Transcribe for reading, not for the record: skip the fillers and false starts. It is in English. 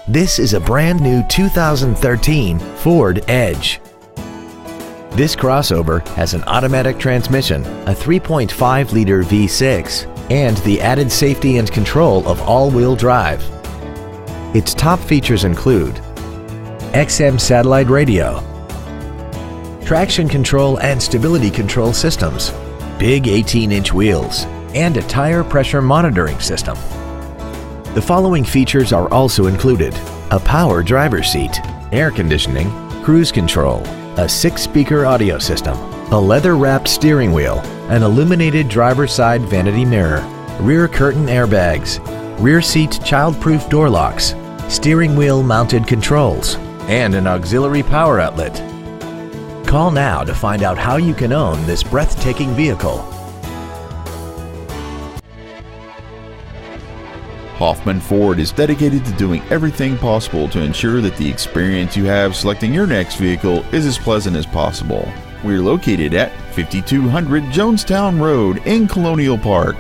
This is a brand new 2013 Ford Edge. This crossover has an automatic transmission, a 3.5-liter V6, and the added safety and control of all-wheel drive. Its top features include XM satellite radio, traction control and stability control systems, big 18-inch wheels, and a tire pressure monitoring system. The following features are also included: a power driver's seat, air conditioning, cruise control, a 6-speaker audio system, a leather-wrapped steering wheel, an illuminated driver's side vanity mirror, rear curtain airbags, rear seat child-proof door locks, steering wheel mounted controls, and an auxiliary power outlet. Call now to find out how you can own this breathtaking vehicle. Hoffman Ford is dedicated to doing everything possible to ensure that the experience you have selecting your next vehicle is as pleasant as possible. We're located at 5200 Jonestown Road in Colonial Park.